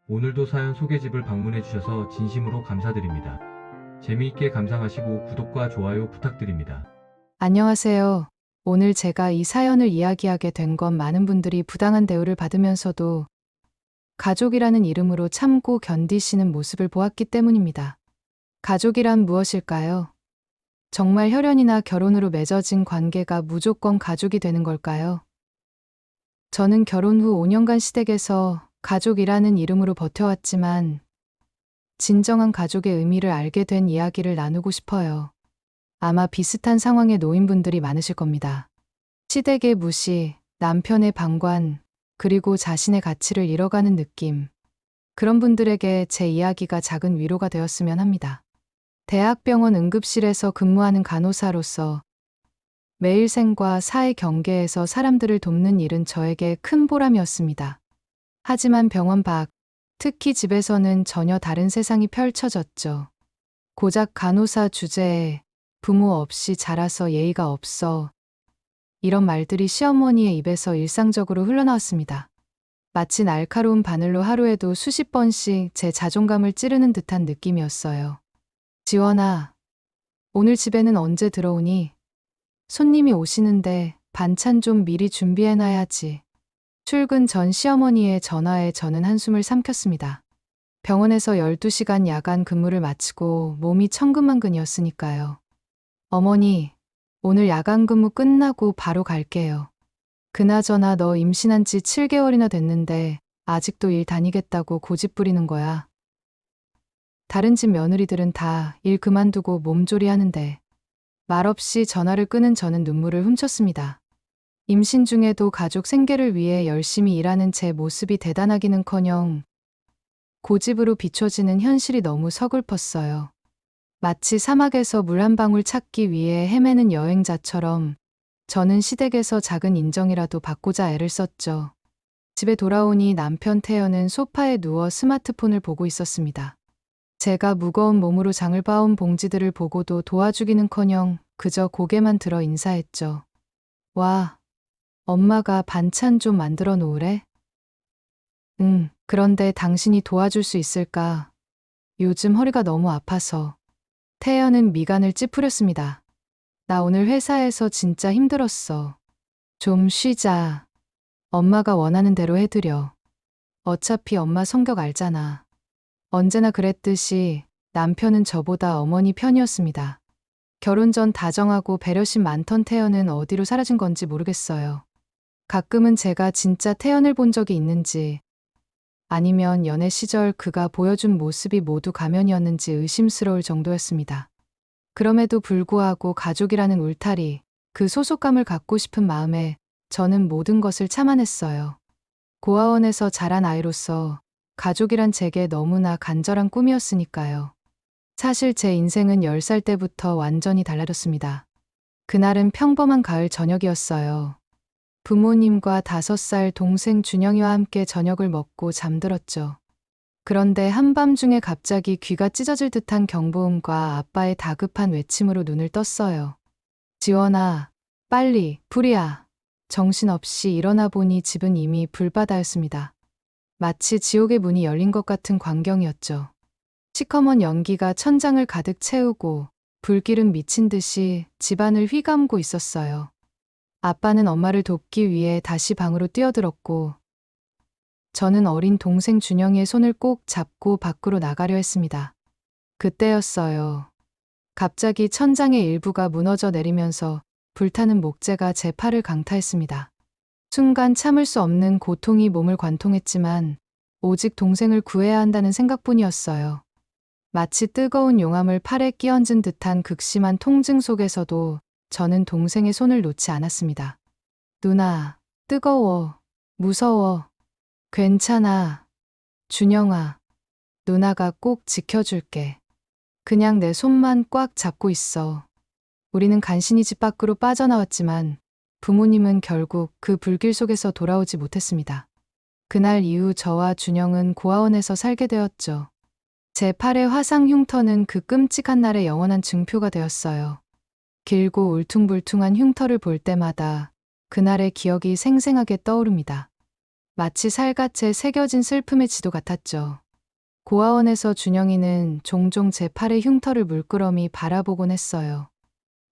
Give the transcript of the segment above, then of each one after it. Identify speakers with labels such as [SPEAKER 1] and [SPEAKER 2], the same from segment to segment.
[SPEAKER 1] 오늘도 사연 소개집을 방문해 주셔서 진심으로 감사드립니다. 재미있게 감상하시고 구독과 좋아요 부탁드립니다.
[SPEAKER 2] 안녕하세요. 오늘 제가 이 사연을 이야기하게 된 건 많은 분들이 부당한 대우를 받으면서도 가족이라는 이름으로 참고 견디시는 모습을 보았기 때문입니다. 가족이란 무엇일까요? 정말 혈연이나 결혼으로 맺어진 관계가 무조건 가족이 되는 걸까요? 저는 결혼 후 5년간 시댁에서 가족이라는 이름으로 버텨왔지만 진정한 가족의 의미를 알게 된 이야기를 나누고 싶어요. 아마 비슷한 상황에 놓인 분들이 많으실 겁니다. 시댁의 무시, 남편의 방관, 그리고 자신의 가치를 잃어가는 느낌. 그런 분들에게 제 이야기가 작은 위로가 되었으면 합니다. 대학병원 응급실에서 근무하는 간호사로서 매일 생과 사의 경계에서 사람들을 돕는 일은 저에게 큰 보람이었습니다. 하지만 병원 밖, 특히 집에서는 전혀 다른 세상이 펼쳐졌죠. 고작 간호사 주제에 부모 없이 자라서 예의가 없어, 이런 말들이 시어머니의 입에서 일상적으로 흘러나왔습니다. 마치 날카로운 바늘로 하루에도 수십 번씩 제 자존감을 찌르는 듯한 느낌이었어요. 지원아, 오늘 집에는 언제 들어오니? 손님이 오시는데 반찬 좀 미리 준비해놔야지. 출근 전 시어머니의 전화에 저는 한숨을 삼켰습니다. 병원에서 12시간 야간 근무를 마치고 몸이 천근만근이었으니까요. 어머니, 오늘 야간 근무 끝나고 바로 갈게요. 그나저나 너 임신한 지 7개월이나 됐는데 아직도 일 다니겠다고 고집 부리는 거야. 다른 집 며느리들은 다 일 그만두고 몸조리 하는데 말없이 전화를 끄는 저는 눈물을 훔쳤습니다. 임신 중에도 가족 생계를 위해 열심히 일하는 제 모습이 대단하기는커녕 고집으로 비춰지는 현실이 너무 서글펐어요. 마치 사막에서 물 한 방울 찾기 위해 헤매는 여행자처럼 저는 시댁에서 작은 인정이라도 받고자 애를 썼죠. 집에 돌아오니 남편 태연은 소파에 누워 스마트폰을 보고 있었습니다. 제가 무거운 몸으로 장을 봐온 봉지들을 보고도 도와주기는커녕 그저 고개만 들어 인사했죠. 와, 엄마가 반찬 좀 만들어 놓으래? 응, 그런데 당신이 도와줄 수 있을까? 요즘 허리가 너무 아파서. 태연은 미간을 찌푸렸습니다. 나 오늘 회사에서 진짜 힘들었어. 좀 쉬자. 엄마가 원하는 대로 해드려. 어차피 엄마 성격 알잖아. 언제나 그랬듯이 남편은 저보다 어머니 편이었습니다. 결혼 전 다정하고 배려심 많던 태연은 어디로 사라진 건지 모르겠어요. 가끔은 제가 진짜 태연을 본 적이 있는지 아니면 연애 시절 그가 보여준 모습이 모두 가면이었는지 의심스러울 정도였습니다. 그럼에도 불구하고 가족이라는 울타리, 그 소속감을 갖고 싶은 마음에 저는 모든 것을 참아냈어요. 고아원에서 자란 아이로서 가족이란 제게 너무나 간절한 꿈이었으니까요. 사실 제 인생은 10살 때부터 완전히 달라졌습니다. 그날은 평범한 가을 저녁이었어요. 부모님과 5살 동생 준영이와 함께 저녁을 먹고 잠들었죠. 그런데 한밤중에 갑자기 귀가 찢어질 듯한 경보음과 아빠의 다급한 외침으로 눈을 떴어요. 지원아, 빨리, 불이야. 정신없이 일어나 보니 집은 이미 불바다였습니다. 마치 지옥의 문이 열린 것 같은 광경이었죠. 시커먼 연기가 천장을 가득 채우고 불길은 미친 듯이 집안을 휘감고 있었어요. 아빠는 엄마를 돕기 위해 다시 방으로 뛰어들었고 저는 어린 동생 준영이의 손을 꼭 잡고 밖으로 나가려 했습니다. 그때였어요. 갑자기 천장의 일부가 무너져 내리면서 불타는 목재가 제 팔을 강타했습니다. 순간 참을 수 없는 고통이 몸을 관통했지만 오직 동생을 구해야 한다는 생각뿐이었어요. 마치 뜨거운 용암을 팔에 끼얹은 듯한 극심한 통증 속에서도 저는 동생의 손을 놓지 않았습니다. 누나, 뜨거워, 무서워, 괜찮아, 준영아, 누나가 꼭 지켜줄게. 그냥 내 손만 꽉 잡고 있어. 우리는 간신히 집 밖으로 빠져나왔지만 부모님은 결국 그 불길 속에서 돌아오지 못했습니다. 그날 이후 저와 준영은 고아원에서 살게 되었죠. 제 팔의 화상 흉터는 그 끔찍한 날의 영원한 증표가 되었어요. 길고 울퉁불퉁한 흉터를 볼 때마다 그날의 기억이 생생하게 떠오릅니다. 마치 살갗에 새겨진 슬픔의 지도 같았죠. 고아원에서 준영이는 종종 제 팔에 흉터를 물끄러미 바라보곤 했어요.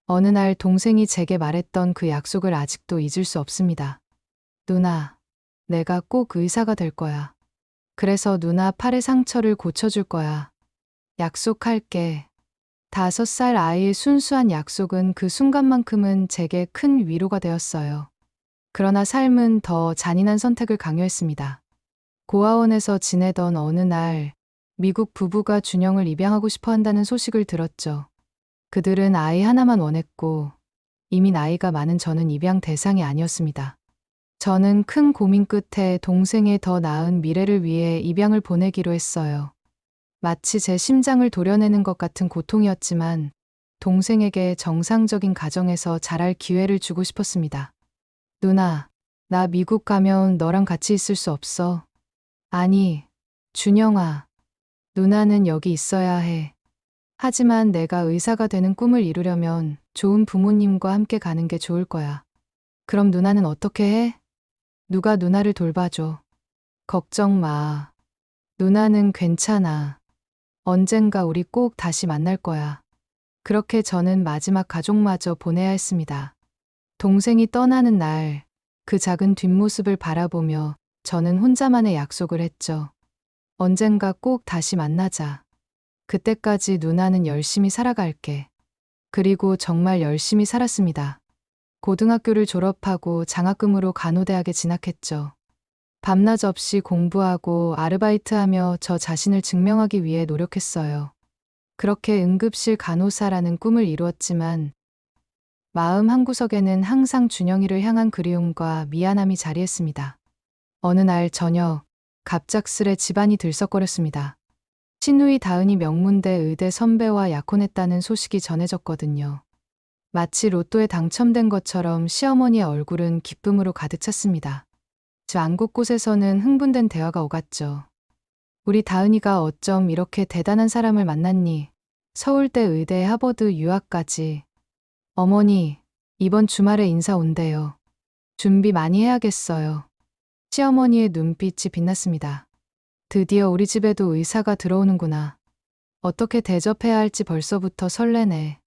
[SPEAKER 2] 어느 날 동생이 제게 말했던 그 약속을 아직도 잊을 수 없습니다. 누나, 내가 꼭 의사가 될 거야. 그래서 누나 팔의 상처를 고쳐줄 거야. 약속할게. 5살 아이의 순수한 약속은 그 순간만큼은 제게 큰 위로가 되었어요. 그러나 삶은 더 잔인한 선택을 강요했습니다. 고아원에서 지내던 어느 날, 미국 부부가 준영을 입양하고 싶어 한다는 소식을 들었죠. 그들은 아이 하나만 원했고, 이미 나이가 많은 저는 입양 대상이 아니었습니다. 저는 큰 고민 끝에 동생의 더 나은 미래를 위해 입양을 보내기로 했어요. 마치 제 심장을 도려내는 것 같은 고통이었지만, 동생에게 정상적인 가정에서 자랄 기회를 주고 싶었습니다. 누나, 나 미국 가면 너랑 같이 있을 수 없어. 아니, 준영아, 누나는 여기 있어야 해. 하지만 내가 의사가 되는 꿈을 이루려면 좋은 부모님과 함께 가는 게 좋을 거야. 그럼 누나는 어떻게 해? 누가 누나를 돌봐줘. 걱정 마. 누나는 괜찮아. 언젠가 우리 꼭 다시 만날 거야. 그렇게 저는 마지막 가족마저 보내야 했습니다. 동생이 떠나는 날, 그 작은 뒷모습을 바라보며 저는 혼자만의 약속을 했죠. 언젠가 꼭 다시 만나자. 그때까지 누나는 열심히 살아갈게. 그리고 정말 열심히 살았습니다. 고등학교를 졸업하고 장학금으로 간호대학에 진학했죠. 밤낮 없이 공부하고 아르바이트하며 저 자신을 증명하기 위해 노력했어요. 그렇게 응급실 간호사라는 꿈을 이루었지만 마음 한구석에는 항상 준영이를 향한 그리움과 미안함이 자리했습니다. 어느 날 저녁, 갑작스레 집안이 들썩거렸습니다. 친누이 다은이 명문대 의대 선배와 약혼했다는 소식이 전해졌거든요. 마치 로또에 당첨된 것처럼 시어머니의 얼굴은 기쁨으로 가득 찼습니다. 저 안 곳곳에서는 흥분된 대화가 오갔죠. 우리 다은이가 어쩜 이렇게 대단한 사람을 만났니? 서울대 의대 하버드 유학까지. 어머니, 이번 주말에 인사 온대요. 준비 많이 해야겠어요. 시어머니의 눈빛이 빛났습니다. 드디어 우리 집에도 의사가 들어오는구나. 어떻게 대접해야 할지 벌써부터 설레네.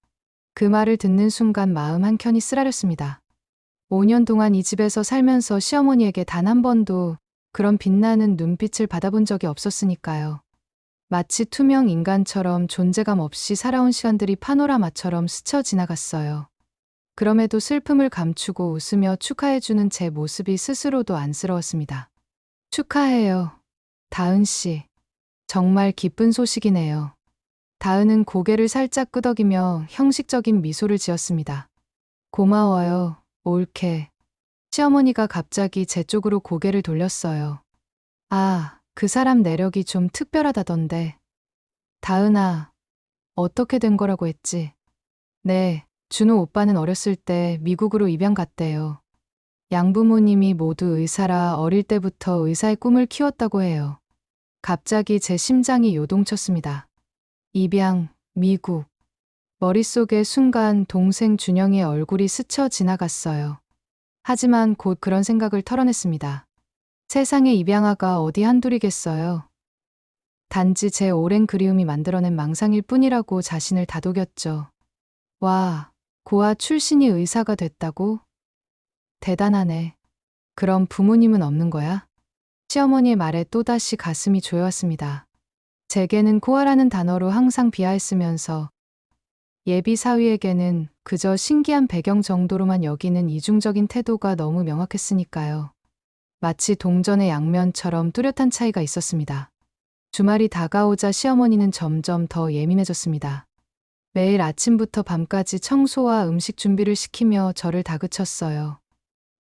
[SPEAKER 2] 그 말을 듣는 순간 마음 한켠이 쓰라렸습니다. 5년 동안 이 집에서 살면서 시어머니에게 단 한 번도 그런 빛나는 눈빛을 받아본 적이 없었으니까요. 마치 투명 인간처럼 존재감 없이 살아온 시간들이 파노라마처럼 스쳐 지나갔어요. 그럼에도 슬픔을 감추고 웃으며 축하해주는 제 모습이 스스로도 안쓰러웠습니다. 축하해요. 다은 씨. 정말 기쁜 소식이네요. 다은은 고개를 살짝 끄덕이며 형식적인 미소를 지었습니다. 고마워요, 올케. 시어머니가 갑자기 제 쪽으로 고개를 돌렸어요. 아, 그 사람 내력이 좀 특별하다던데. 다은아, 어떻게 된 거라고 했지? 네, 준호 오빠는 어렸을 때 미국으로 입양 갔대요. 양부모님이 모두 의사라 어릴 때부터 의사의 꿈을 키웠다고 해요. 갑자기 제 심장이 요동쳤습니다. 입양, 미국. 머릿속에 순간 동생 준영의 얼굴이 스쳐 지나갔어요. 하지만 곧 그런 생각을 털어냈습니다. 세상에 입양아가 어디 한둘이겠어요. 단지 제 오랜 그리움이 만들어낸 망상일 뿐이라고 자신을 다독였죠. 와, 고아 출신이 의사가 됐다고? 대단하네. 그럼 부모님은 없는 거야? 시어머니의 말에 또다시 가슴이 조여왔습니다. 제게는 코아라는 단어로 항상 비하했으면서 예비 사위에게는 그저 신기한 배경 정도로만 여기는 이중적인 태도가 너무 명확했으니까요. 마치 동전의 양면처럼 뚜렷한 차이가 있었습니다. 주말이 다가오자 시어머니는 점점 더 예민해졌습니다. 매일 아침부터 밤까지 청소와 음식 준비를 시키며 저를 다그쳤어요.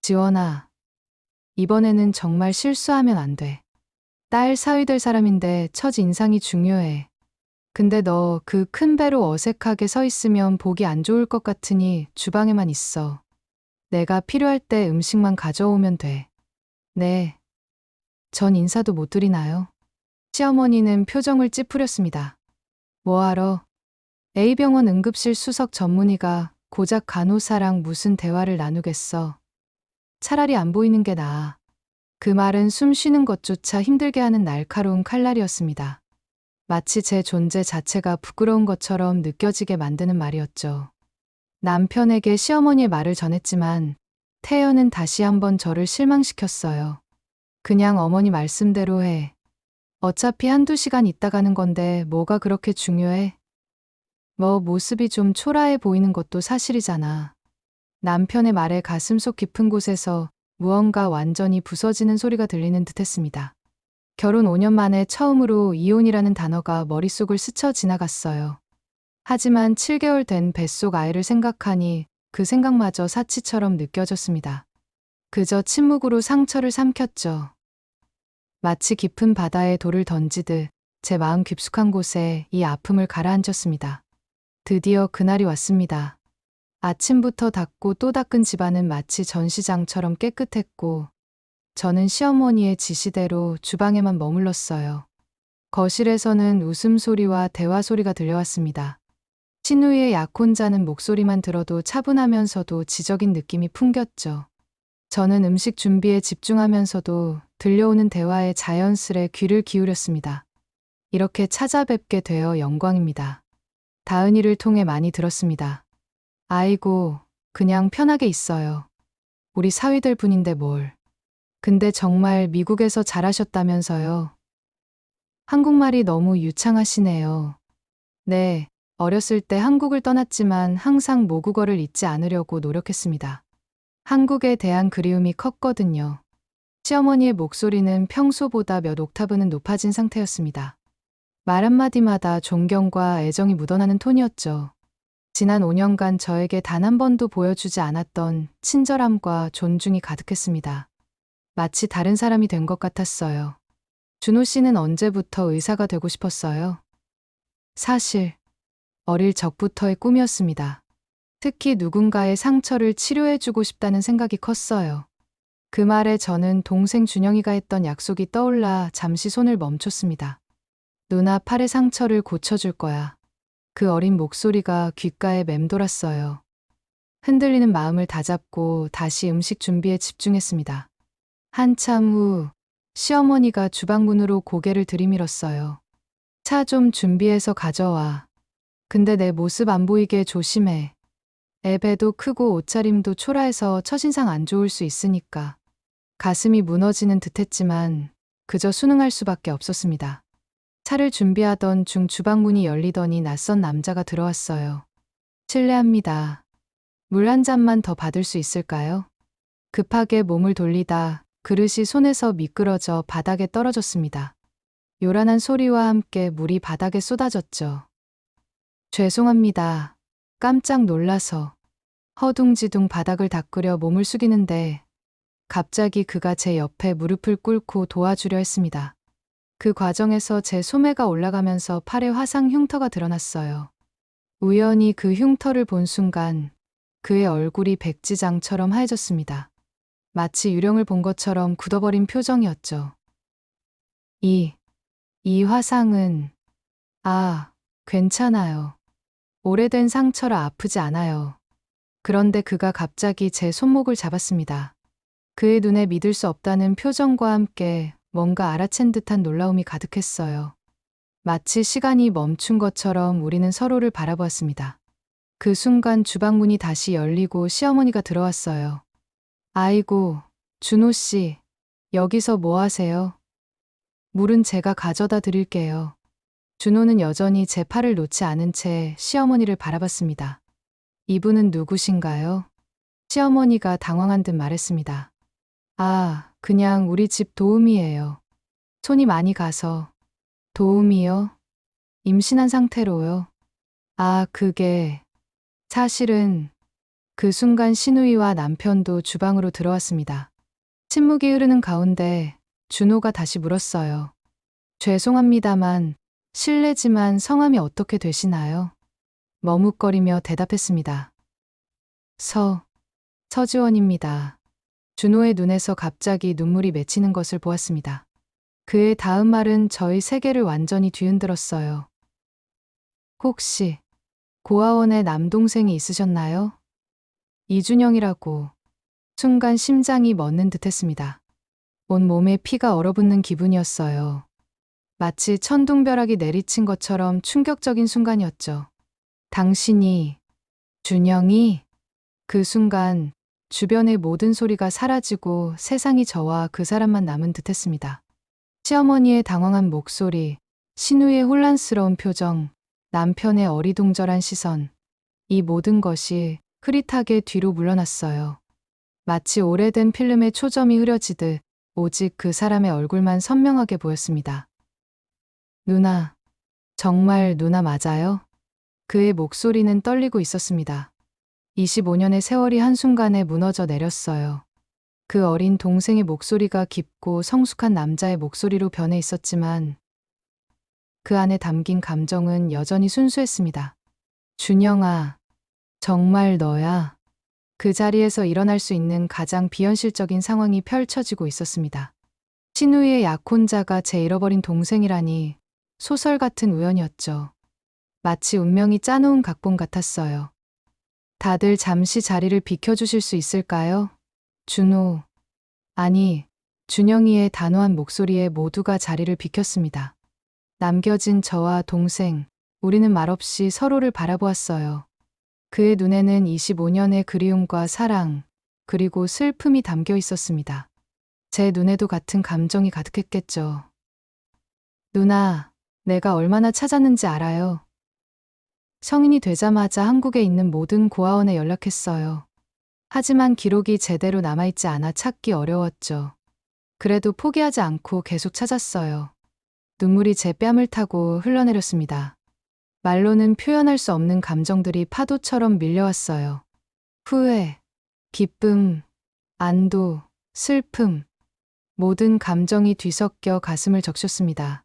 [SPEAKER 2] 지원아, 이번에는 정말 실수하면 안 돼. 딸 사위 될 사람인데 첫 인상이 중요해. 근데 너 그 큰 배로 어색하게 서 있으면 보기 안 좋을 것 같으니 주방에만 있어. 내가 필요할 때 음식만 가져오면 돼. 네. 전 인사도 못 드리나요? 시어머니는 표정을 찌푸렸습니다. 뭐하러? A병원 응급실 수석 전문의가 고작 간호사랑 무슨 대화를 나누겠어. 차라리 안 보이는 게 나아. 그 말은 숨 쉬는 것조차 힘들게 하는 날카로운 칼날이었습니다. 마치 제 존재 자체가 부끄러운 것처럼 느껴지게 만드는 말이었죠. 남편에게 시어머니의 말을 전했지만 태연은 다시 한번 저를 실망시켰어요. 그냥 어머니 말씀대로 해. 어차피 한두 시간 있다 가는 건데 뭐가 그렇게 중요해? 뭐 모습이 좀 초라해 보이는 것도 사실이잖아. 남편의 말에 가슴속 깊은 곳에서 무언가 완전히 부서지는 소리가 들리는 듯 했습니다. 결혼 5년 만에 처음으로 이혼이라는 단어가 머릿속을 스쳐 지나갔어요. 하지만 7개월 된 뱃속 아이를 생각하니 그 생각마저 사치처럼 느껴졌습니다. 그저 침묵으로 상처를 삼켰죠. 마치 깊은 바다에 돌을 던지듯 제 마음 깊숙한 곳에 이 아픔을 가라앉혔습니다. 드디어 그날이 왔습니다. 아침부터 닦고 또 닦은 집안은 마치 전시장처럼 깨끗했고 저는 시어머니의 지시대로 주방에만 머물렀어요. 거실에서는 웃음소리와 대화소리가 들려왔습니다. 신우이의 약혼자는 목소리만 들어도 차분하면서도 지적인 느낌이 풍겼죠. 저는 음식 준비에 집중하면서도 들려오는 대화에 자연스레 귀를 기울였습니다. 이렇게 찾아뵙게 되어 영광입니다. 다은이를 통해 많이 들었습니다. 아이고, 그냥 편하게 있어요. 우리 사위들 분인데 뭘. 근데 정말 미국에서 잘하셨다면서요. 한국말이 너무 유창하시네요. 네, 어렸을 때 한국을 떠났지만 항상 모국어를 잊지 않으려고 노력했습니다. 한국에 대한 그리움이 컸거든요. 시어머니의 목소리는 평소보다 몇 옥타브는 높아진 상태였습니다. 말 한마디마다 존경과 애정이 묻어나는 톤이었죠. 지난 5년간 저에게 단 한 번도 보여주지 않았던 친절함과 존중이 가득했습니다. 마치 다른 사람이 된 것 같았어요. 준호 씨는 언제부터 의사가 되고 싶었어요? 사실 어릴 적부터의 꿈이었습니다. 특히 누군가의 상처를 치료해주고 싶다는 생각이 컸어요. 그 말에 저는 동생 준영이가 했던 약속이 떠올라 잠시 손을 멈췄습니다. 누나 팔의 상처를 고쳐줄 거야. 그 어린 목소리가 귓가에 맴돌았어요. 흔들리는 마음을 다잡고 다시 음식 준비에 집중했습니다. 한참 후 시어머니가 주방문으로 고개를 들이밀었어요. 차 좀 준비해서 가져와. 근데 내 모습 안 보이게 조심해. 애 배도 크고 옷차림도 초라해서 첫인상 안 좋을 수 있으니까. 가슴이 무너지는 듯했지만 그저 순응할 수밖에 없었습니다. 차를 준비하던 중 주방문이 열리더니 낯선 남자가 들어왔어요. 실례합니다. 물 한 잔만 더 받을 수 있을까요? 급하게 몸을 돌리다 그릇이 손에서 미끄러져 바닥에 떨어졌습니다. 요란한 소리와 함께 물이 바닥에 쏟아졌죠. 죄송합니다. 깜짝 놀라서 허둥지둥 바닥을 닦으려 몸을 숙이는데 갑자기 그가 제 옆에 무릎을 꿇고 도와주려 했습니다. 그 과정에서 제 소매가 올라가면서 팔에 화상 흉터가 드러났어요. 우연히 그 흉터를 본 순간 그의 얼굴이 백지장처럼 하얘졌습니다. 마치 유령을 본 것처럼 굳어버린 표정이었죠. 이 화상은, 괜찮아요. 오래된 상처라 아프지 않아요. 그런데 그가 갑자기 제 손목을 잡았습니다. 그의 눈에 믿을 수 없다는 표정과 함께 뭔가 알아챈 듯한 놀라움이 가득했어요. 마치 시간이 멈춘 것처럼 우리는 서로를 바라보았습니다. 그 순간 주방문이 다시 열리고 시어머니가 들어왔어요. 아이고, 준호 씨, 여기서 뭐 하세요? 물은 제가 가져다 드릴게요. 준호는 여전히 제 팔을 놓지 않은 채 시어머니를 바라봤습니다. 이분은 누구신가요? 시어머니가 당황한 듯 말했습니다. 그냥 우리 집 도우미예요. 손이 많이 가서. 도우미요? 임신한 상태로요? 그게. 사실은 그 순간 신우이와 남편도 주방으로 들어왔습니다. 침묵이 흐르는 가운데 준호가 다시 물었어요. 죄송합니다만 실례지만 성함이 어떻게 되시나요? 머뭇거리며 대답했습니다. 서지원입니다. 준호의 눈에서 갑자기 눈물이 맺히는 것을 보았습니다. 그의 다음 말은 저희 세계를 완전히 뒤흔들었어요. 혹시 고아원에 남동생이 있으셨나요? 이준영이라고. 순간 심장이 멎는 듯했습니다. 온 몸에 피가 얼어붙는 기분이었어요. 마치 천둥벼락이 내리친 것처럼 충격적인 순간이었죠. 당신이, 준영이, 그 순간 주변의 모든 소리가 사라지고 세상이 저와 그 사람만 남은 듯 했습니다. 시어머니의 당황한 목소리, 신우의 혼란스러운 표정, 남편의 어리둥절한 시선, 이 모든 것이 흐릿하게 뒤로 물러났어요. 마치 오래된 필름에 초점이 흐려지듯 오직 그 사람의 얼굴만 선명하게 보였습니다. 누나, 정말 누나 맞아요? 그의 목소리는 떨리고 있었습니다. 25년의 세월이 한순간에 무너져 내렸어요. 그 어린 동생의 목소리가 깊고 성숙한 남자의 목소리로 변해 있었지만 그 안에 담긴 감정은 여전히 순수했습니다. 준영아, 정말 너야. 그 자리에서 일어날 수 있는 가장 비현실적인 상황이 펼쳐지고 있었습니다. 신우이의 약혼자가 제 잃어버린 동생이라니 소설 같은 우연이었죠. 마치 운명이 짜놓은 각본 같았어요. 다들 잠시 자리를 비켜주실 수 있을까요? 준호, 아니, 준영이의 단호한 목소리에 모두가 자리를 비켰습니다. 남겨진 저와 동생, 우리는 말없이 서로를 바라보았어요. 그의 눈에는 25년의 그리움과 사랑, 그리고 슬픔이 담겨 있었습니다. 제 눈에도 같은 감정이 가득했겠죠. 누나, 내가 얼마나 찾았는지 알아요. 성인이 되자마자 한국에 있는 모든 고아원에 연락했어요. 하지만 기록이 제대로 남아있지 않아 찾기 어려웠죠. 그래도 포기하지 않고 계속 찾았어요. 눈물이 제 뺨을 타고 흘러내렸습니다. 말로는 표현할 수 없는 감정들이 파도처럼 밀려왔어요. 후회, 기쁨, 안도, 슬픔, 모든 감정이 뒤섞여 가슴을 적셨습니다.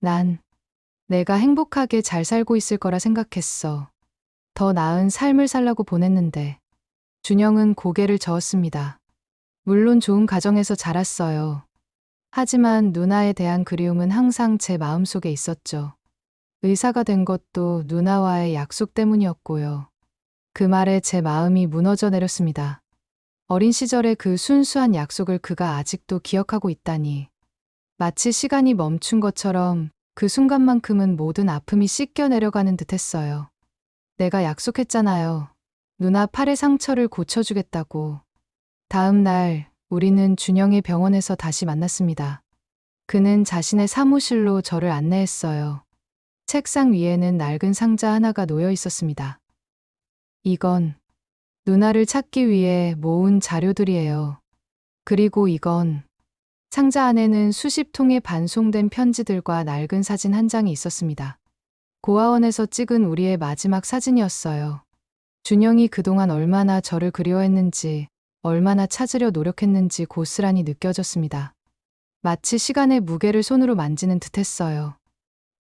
[SPEAKER 2] 난 내가 행복하게 잘 살고 있을 거라 생각했어. 더 나은 삶을 살라고 보냈는데. 준영은 고개를 저었습니다. 물론 좋은 가정에서 자랐어요. 하지만 누나에 대한 그리움은 항상 제 마음속에 있었죠. 의사가 된 것도 누나와의 약속 때문이었고요. 그 말에 제 마음이 무너져 내렸습니다. 어린 시절의 그 순수한 약속을 그가 아직도 기억하고 있다니. 마치 시간이 멈춘 것처럼 그 순간만큼은 모든 아픔이 씻겨 내려가는 듯 했어요. 내가 약속했잖아요. 누나 팔의 상처를 고쳐주겠다고. 다음 날 우리는 준영의 병원에서 다시 만났습니다. 그는 자신의 사무실로 저를 안내했어요. 책상 위에는 낡은 상자 하나가 놓여 있었습니다. 이건 누나를 찾기 위해 모은 자료들이에요. 그리고 이건 상자 안에는 수십 통의 반송된 편지들과 낡은 사진 한 장이 있었습니다. 고아원에서 찍은 우리의 마지막 사진이었어요. 준영이 그동안 얼마나 저를 그리워했는지, 얼마나 찾으려 노력했는지 고스란히 느껴졌습니다. 마치 시간의 무게를 손으로 만지는 듯 했어요.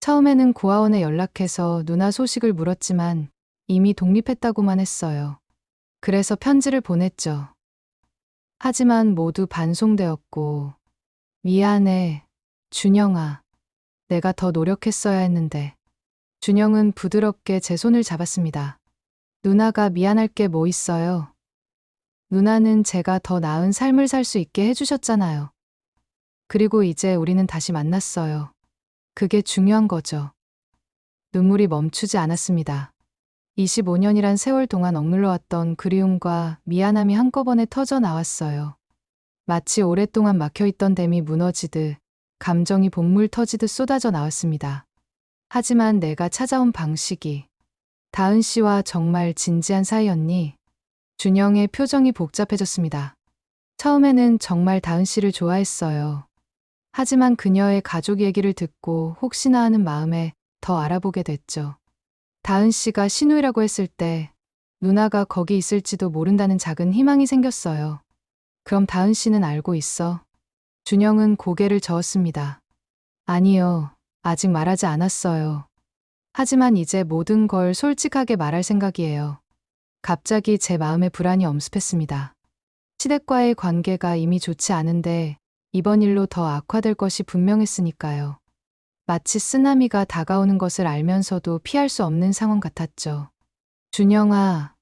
[SPEAKER 2] 처음에는 고아원에 연락해서 누나 소식을 물었지만 이미 독립했다고만 했어요. 그래서 편지를 보냈죠. 하지만 모두 반송되었고, 미안해, 준영아. 내가 더 노력했어야 했는데. 준영은 부드럽게 제 손을 잡았습니다. 누나가 미안할 게 뭐 있어요? 누나는 제가 더 나은 삶을 살 수 있게 해주셨잖아요. 그리고 이제 우리는 다시 만났어요. 그게 중요한 거죠. 눈물이 멈추지 않았습니다. 25년이란 세월 동안 억눌러왔던 그리움과 미안함이 한꺼번에 터져 나왔어요. 마치 오랫동안 막혀있던 댐이 무너지듯 감정이 복물 터지듯 쏟아져 나왔습니다. 하지만 내가 찾아온 방식이 다은 씨와 정말 진지한 사이였니? 준영의 표정이 복잡해졌습니다. 처음에는 정말 다은 씨를 좋아했어요. 하지만 그녀의 가족 얘기를 듣고 혹시나 하는 마음에 더 알아보게 됐죠. 다은 씨가 신우이라고 했을 때 누나가 거기 있을지도 모른다는 작은 희망이 생겼어요. 그럼 다은 씨는 알고 있어? 준영은 고개를 저었습니다. 아니요, 아직 말하지 않았어요. 하지만 이제 모든 걸 솔직하게 말할 생각이에요. 갑자기 제 마음에 불안이 엄습했습니다. 시댁과의 관계가 이미 좋지 않은데 이번 일로 더 악화될 것이 분명했으니까요. 마치 쓰나미가 다가오는 것을 알면서도 피할 수 없는 상황 같았죠. 준영아,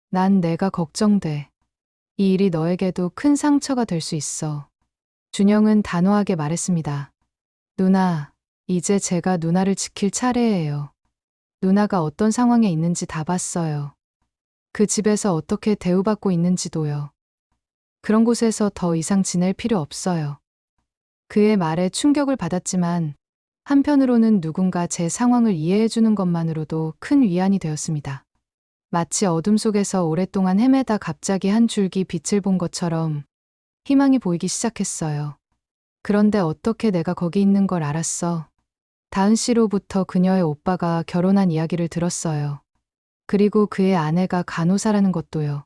[SPEAKER 2] 난 내가 걱정돼. 이 일이 너에게도 큰 상처가 될 수 있어. 준영은 단호하게 말했습니다. 누나, 이제 제가 누나를 지킬 차례예요. 누나가 어떤 상황에 있는지 다 봤어요. 그 집에서 어떻게 대우받고 있는지도요. 그런 곳에서 더 이상 지낼 필요 없어요. 그의 말에 충격을 받았지만 한편으로는 누군가 제 상황을 이해해주는 것만으로도 큰 위안이 되었습니다. 마치 어둠 속에서 오랫동안 헤매다 갑자기 한 줄기 빛을 본 것처럼 희망이 보이기 시작했어요. 그런데 어떻게 내가 거기 있는 걸 알았어? 다은 씨로부터 그녀의 오빠가 결혼한 이야기를 들었어요. 그리고 그의 아내가 간호사라는 것도요.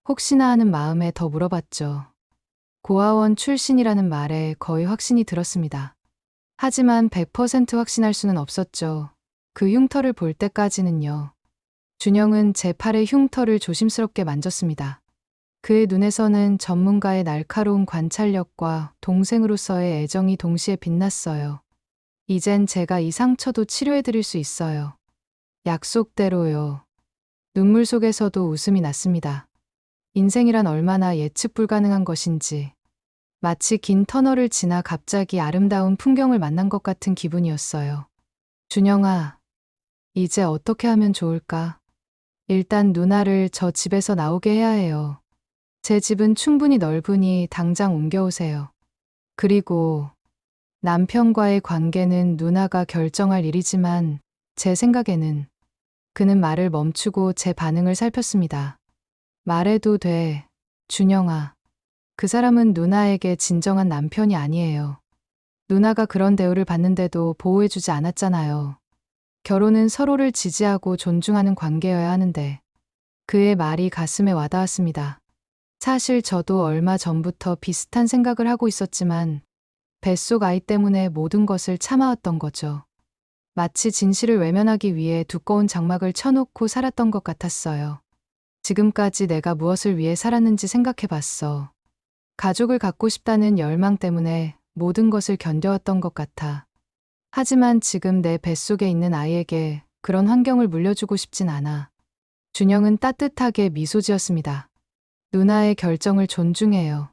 [SPEAKER 2] 혹시나 하는 마음에 더 물어봤죠. 고아원 출신이라는 말에 거의 확신이 들었습니다. 하지만 100% 확신할 수는 없었죠. 그 흉터를 볼 때까지는요. 준영은 제 팔의 흉터를 조심스럽게 만졌습니다. 그의 눈에서는 전문가의 날카로운 관찰력과 동생으로서의 애정이 동시에 빛났어요. 이젠 제가 이 상처도 치료해드릴 수 있어요. 약속대로요. 눈물 속에서도 웃음이 났습니다. 인생이란 얼마나 예측 불가능한 것인지. 마치 긴 터널을 지나 갑자기 아름다운 풍경을 만난 것 같은 기분이었어요. 준영아, 이제 어떻게 하면 좋을까? 일단 누나를 저 집에서 나오게 해야 해요. 제 집은 충분히 넓으니 당장 옮겨오세요. 그리고 남편과의 관계는 누나가 결정할 일이지만 제 생각에는 그는 말을 멈추고 제 반응을 살폈습니다. 말해도 돼, 준영아. 그 사람은 누나에게 진정한 남편이 아니에요. 누나가 그런 대우를 받는데도 보호해주지 않았잖아요. 결혼은 서로를 지지하고 존중하는 관계여야 하는데. 그의 말이 가슴에 와닿았습니다. 사실 저도 얼마 전부터 비슷한 생각을 하고 있었지만 뱃속 아이 때문에 모든 것을 참아왔던 거죠. 마치 진실을 외면하기 위해 두꺼운 장막을 쳐놓고 살았던 것 같았어요. 지금까지 내가 무엇을 위해 살았는지 생각해 봤어. 가족을 갖고 싶다는 열망 때문에 모든 것을 견뎌왔던 것 같아. 하지만 지금 내 뱃속에 있는 아이에게 그런 환경을 물려주고 싶진 않아. 준영은 따뜻하게 미소 지었습니다. 누나의 결정을 존중해요.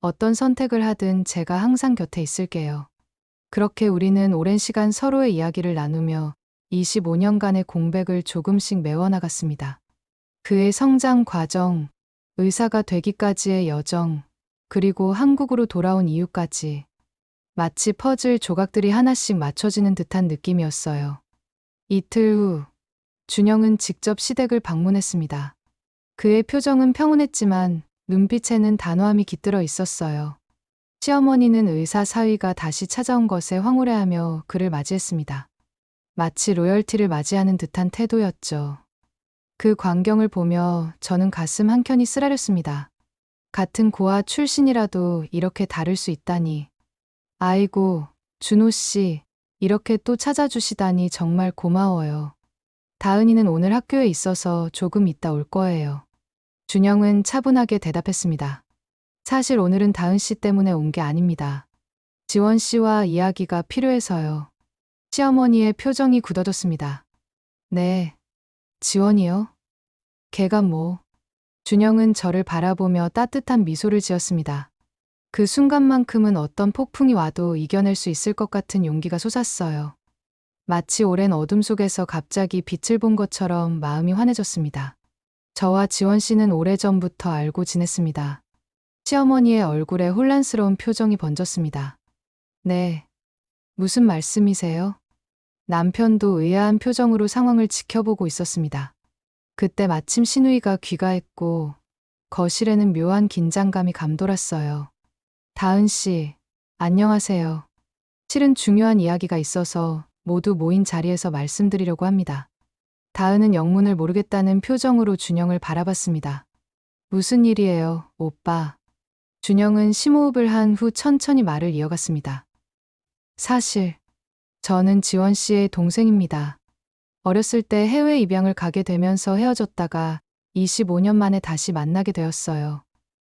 [SPEAKER 2] 어떤 선택을 하든 제가 항상 곁에 있을게요. 그렇게 우리는 오랜 시간 서로의 이야기를 나누며 25년간의 공백을 조금씩 메워나갔습니다. 그의 성장 과정, 의사가 되기까지의 여정, 그리고 한국으로 돌아온 이유까지 마치 퍼즐 조각들이 하나씩 맞춰지는 듯한 느낌이었어요. 이틀 후, 준영은 직접 시댁을 방문했습니다. 그의 표정은 평온했지만 눈빛에는 단호함이 깃들어 있었어요. 시어머니는 의사 사위가 다시 찾아온 것에 황홀해하며 그를 맞이했습니다. 마치 로열티를 맞이하는 듯한 태도였죠. 그 광경을 보며 저는 가슴 한켠이 쓰라렸습니다. 같은 고아 출신이라도 이렇게 다를 수 있다니. 아이고, 준호 씨, 이렇게 또 찾아주시다니 정말 고마워요. 다은이는 오늘 학교에 있어서 조금 이따 올 거예요. 준영은 차분하게 대답했습니다. 사실 오늘은 다은 씨 때문에 온 게 아닙니다. 지원 씨와 이야기가 필요해서요. 시어머니의 표정이 굳어졌습니다. 네, 지원이요? 걔가 뭐? 준영은 저를 바라보며 따뜻한 미소를 지었습니다. 그 순간만큼은 어떤 폭풍이 와도 이겨낼 수 있을 것 같은 용기가 솟았어요. 마치 오랜 어둠 속에서 갑자기 빛을 본 것처럼 마음이 환해졌습니다. 저와 지원 씨는 오래전부터 알고 지냈습니다. 시어머니의 얼굴에 혼란스러운 표정이 번졌습니다. 네, 무슨 말씀이세요? 남편도 의아한 표정으로 상황을 지켜보고 있었습니다. 그때 마침 신우이가 귀가했고 거실에는 묘한 긴장감이 감돌았어요. 다은 씨, 안녕하세요. 실은 중요한 이야기가 있어서 모두 모인 자리에서 말씀드리려고 합니다. 다은은 영문을 모르겠다는 표정으로 준영을 바라봤습니다. 무슨 일이에요, 오빠? 준영은 심호흡을 한 후 천천히 말을 이어갔습니다. 사실, 저는 지원 씨의 동생입니다. 어렸을 때 해외 입양을 가게 되면서 헤어졌다가 25년 만에 다시 만나게 되었어요.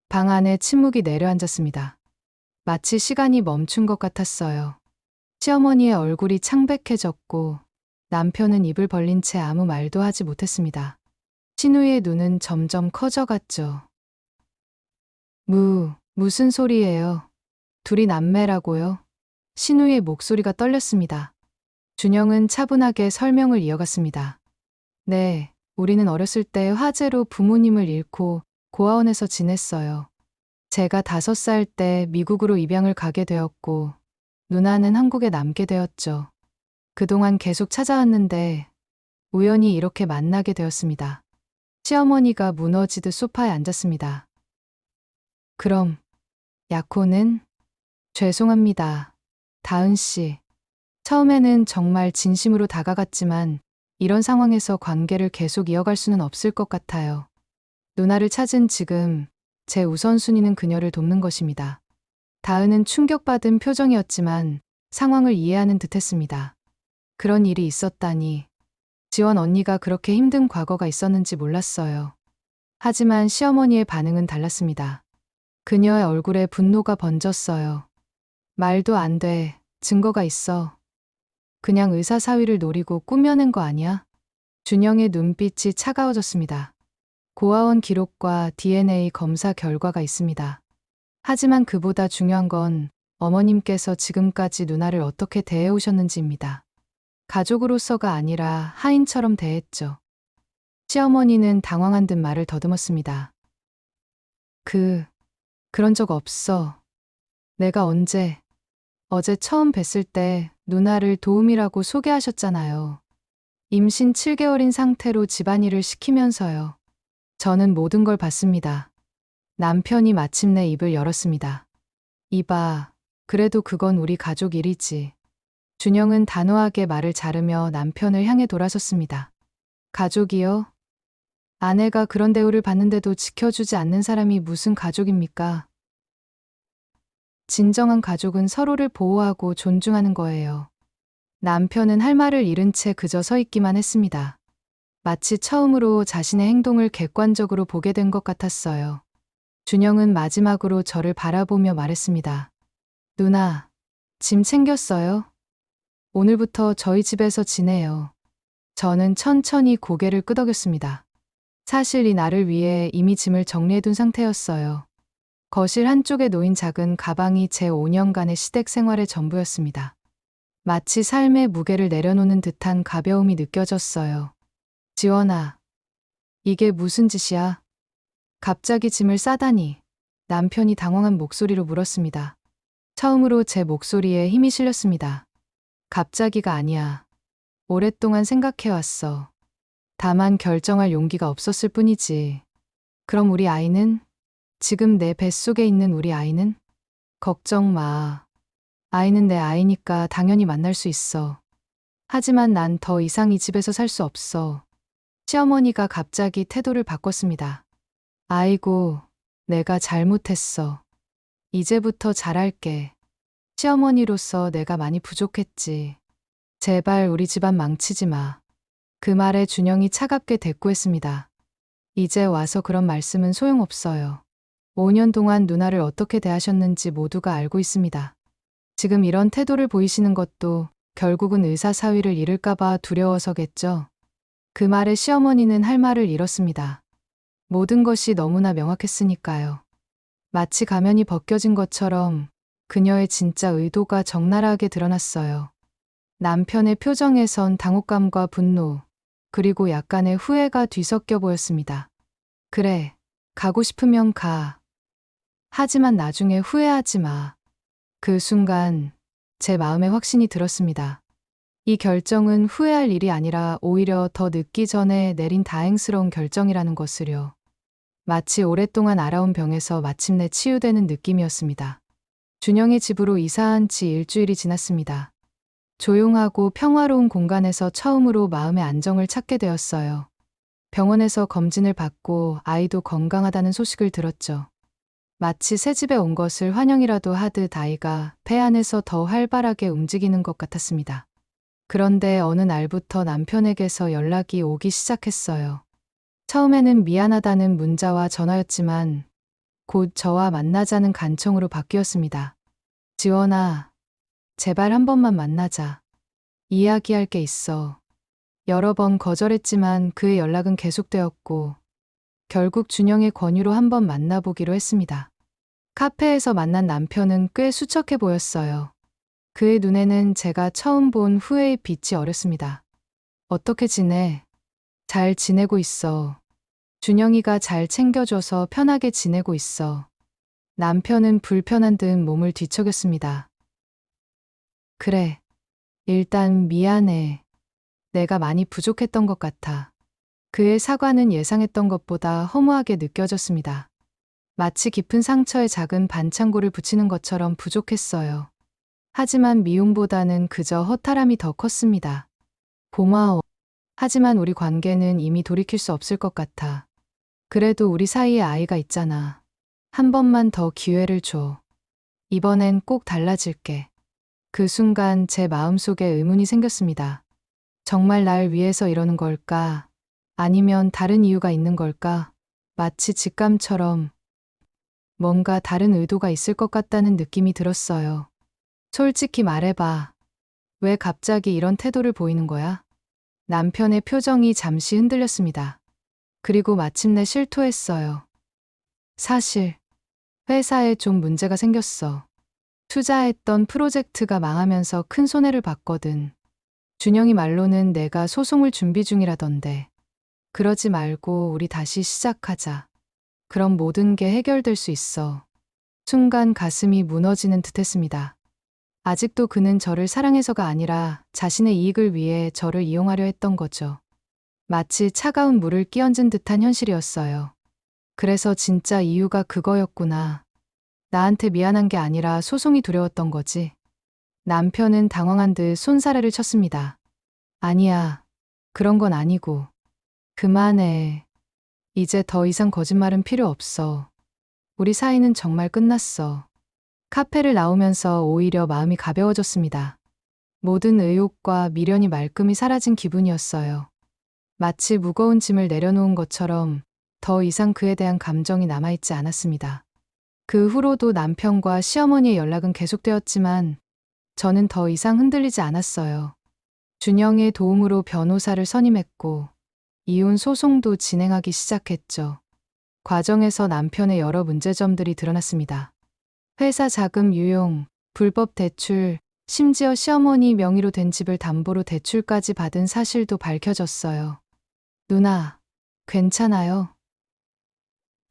[SPEAKER 2] 방 안에 침묵이 내려앉았습니다. 마치 시간이 멈춘 것 같았어요. 시어머니의 얼굴이 창백해졌고 남편은 입을 벌린 채 아무 말도 하지 못했습니다. 신우의 눈은 점점 커져갔죠. 무슨 소리예요? 둘이 남매라고요? 신우의 목소리가 떨렸습니다. 준영은 차분하게 설명을 이어갔습니다. 네, 우리는 어렸을 때 화재로 부모님을 잃고 고아원에서 지냈어요. 제가 5살 때 미국으로 입양을 가게 되었고, 누나는 한국에 남게 되었죠. 그동안 계속 찾아왔는데, 우연히 이렇게 만나게 되었습니다. 시어머니가 무너지듯 소파에 앉았습니다. 그럼, 약혼은? 죄송합니다. 다은 씨. 처음에는 정말 진심으로 다가갔지만, 이런 상황에서 관계를 계속 이어갈 수는 없을 것 같아요. 누나를 찾은 지금 제 우선순위는 그녀를 돕는 것입니다. 다은은 충격받은 표정이었지만 상황을 이해하는 듯했습니다. 그런 일이 있었다니. 지원 언니가 그렇게 힘든 과거가 있었는지 몰랐어요. 하지만 시어머니의 반응은 달랐습니다. 그녀의 얼굴에 분노가 번졌어요. 말도 안 돼. 증거가 있어. 그냥 의사 사위를 노리고 꾸며낸 거 아니야? 준영의 눈빛이 차가워졌습니다. 고아원 기록과 DNA 검사 결과가 있습니다. 하지만 그보다 중요한 건 어머님께서 지금까지 누나를 어떻게 대해오셨는지입니다. 가족으로서가 아니라 하인처럼 대했죠. 시어머니는 당황한 듯 말을 더듬었습니다. 그런 적 없어. 내가 언제, 어제 처음 뵀을 때 누나를 도움이라고 소개하셨잖아요. 임신 7개월인 상태로 집안일을 시키면서요. 저는 모든 걸 봤습니다. 남편이 마침내 입을 열었습니다. 이봐, 그래도 그건 우리 가족 일이지. 준영은 단호하게 말을 자르며 남편을 향해 돌아섰습니다. 가족이요? 아내가 그런 대우를 받는데도 지켜주지 않는 사람이 무슨 가족입니까? 진정한 가족은 서로를 보호하고 존중하는 거예요. 남편은 할 말을 잃은 채 그저 서 있기만 했습니다. 마치 처음으로 자신의 행동을 객관적으로 보게 된 것 같았어요. 준영은 마지막으로 저를 바라보며 말했습니다. 누나, 짐 챙겼어요? 오늘부터 저희 집에서 지내요. 저는 천천히 고개를 끄덕였습니다. 사실 이 날을 위해 이미 짐을 정리해둔 상태였어요. 거실 한쪽에 놓인 작은 가방이 제 5년간의 시댁 생활의 전부였습니다. 마치 삶의 무게를 내려놓는 듯한 가벼움이 느껴졌어요. 지원아, 이게 무슨 짓이야? 갑자기 짐을 싸다니. 남편이 당황한 목소리로 물었습니다. 처음으로 제 목소리에 힘이 실렸습니다. 갑자기가 아니야. 오랫동안 생각해왔어. 다만 결정할 용기가 없었을 뿐이지. 그럼 우리 아이는? 지금 내 뱃속에 있는 우리 아이는? 걱정 마. 아이는 내 아이니까 당연히 만날 수 있어. 하지만 난 더 이상 이 집에서 살 수 없어. 시어머니가 갑자기 태도를 바꿨습니다. 아이고, 내가 잘못했어. 이제부터 잘할게. 시어머니로서 내가 많이 부족했지. 제발 우리 집안 망치지 마. 그 말에 준영이 차갑게 대꾸했습니다. 이제 와서 그런 말씀은 소용없어요. 5년 동안 누나를 어떻게 대하셨는지 모두가 알고 있습니다. 지금 이런 태도를 보이시는 것도 결국은 의사 사위를 잃을까봐 두려워서겠죠. 그 말에 시어머니는 할 말을 잃었습니다. 모든 것이 너무나 명확했으니까요. 마치 가면이 벗겨진 것처럼 그녀의 진짜 의도가 적나라하게 드러났어요. 남편의 표정에선 당혹감과 분노, 그리고 약간의 후회가 뒤섞여 보였습니다. 그래, 가고 싶으면 가. 하지만 나중에 후회하지 마. 그 순간 제 마음에 확신이 들었습니다. 이 결정은 후회할 일이 아니라 오히려 더 늦기 전에 내린 다행스러운 결정이라는 것을요. 마치 오랫동안 앓아온 병에서 마침내 치유되는 느낌이었습니다. 준영의 집으로 이사한 지 일주일이 지났습니다. 조용하고 평화로운 공간에서 처음으로 마음의 안정을 찾게 되었어요. 병원에서 검진을 받고 아이도 건강하다는 소식을 들었죠. 마치 새 집에 온 것을 환영이라도 하듯 아이가 폐 안에서 더 활발하게 움직이는 것 같았습니다. 그런데 어느 날부터 남편에게서 연락이 오기 시작했어요. 처음에는 미안하다는 문자와 전화였지만 곧 저와 만나자는 간청으로 바뀌었습니다. 지원아, 제발 한 번만 만나자. 이야기할 게 있어. 여러 번 거절했지만 그의 연락은 계속되었고 결국 준영의 권유로 한번 만나보기로 했습니다. 카페에서 만난 남편은 꽤 수척해 보였어요. 그의 눈에는 제가 처음 본 후회의 빛이 어렸습니다. 어떻게 지내? 잘 지내고 있어. 준영이가 잘 챙겨줘서 편하게 지내고 있어. 남편은 불편한 듯 몸을 뒤척였습니다. 그래. 일단 미안해. 내가 많이 부족했던 것 같아. 그의 사과는 예상했던 것보다 허무하게 느껴졌습니다. 마치 깊은 상처에 작은 반창고를 붙이는 것처럼 부족했어요. 하지만 미움보다는 그저 허탈함이 더 컸습니다. 고마워. 하지만 우리 관계는 이미 돌이킬 수 없을 것 같아. 그래도 우리 사이에 아이가 있잖아. 한 번만 더 기회를 줘. 이번엔 꼭 달라질게. 그 순간 제 마음속에 의문이 생겼습니다. 정말 날 위해서 이러는 걸까? 아니면 다른 이유가 있는 걸까? 마치 직감처럼 뭔가 다른 의도가 있을 것 같다는 느낌이 들었어요. 솔직히 말해봐. 왜 갑자기 이런 태도를 보이는 거야? 남편의 표정이 잠시 흔들렸습니다. 그리고 마침내 실토했어요. 사실 회사에 좀 문제가 생겼어. 투자했던 프로젝트가 망하면서 큰 손해를 봤거든. 준영이 말로는 내가 소송을 준비 중이라던데. 그러지 말고 우리 다시 시작하자. 그럼 모든 게 해결될 수 있어. 순간 가슴이 무너지는 듯했습니다. 아직도 그는 저를 사랑해서가 아니라 자신의 이익을 위해 저를 이용하려 했던 거죠. 마치 차가운 물을 끼얹은 듯한 현실이었어요. 그래서 진짜 이유가 그거였구나. 나한테 미안한 게 아니라 소송이 두려웠던 거지. 남편은 당황한 듯 손사래를 쳤습니다. 아니야. 그런 건 아니고. 그만해. 이제 더 이상 거짓말은 필요 없어. 우리 사이는 정말 끝났어. 카페를 나오면서 오히려 마음이 가벼워졌습니다. 모든 의욕과 미련이 말끔히 사라진 기분이었어요. 마치 무거운 짐을 내려놓은 것처럼 더 이상 그에 대한 감정이 남아있지 않았습니다. 그 후로도 남편과 시어머니의 연락은 계속되었지만 저는 더 이상 흔들리지 않았어요. 준영의 도움으로 변호사를 선임했고 이혼 소송도 진행하기 시작했죠. 과정에서 남편의 여러 문제점들이 드러났습니다. 회사 자금 유용, 불법 대출, 심지어 시어머니 명의로 된 집을 담보로 대출까지 받은 사실도 밝혀졌어요. 누나, 괜찮아요?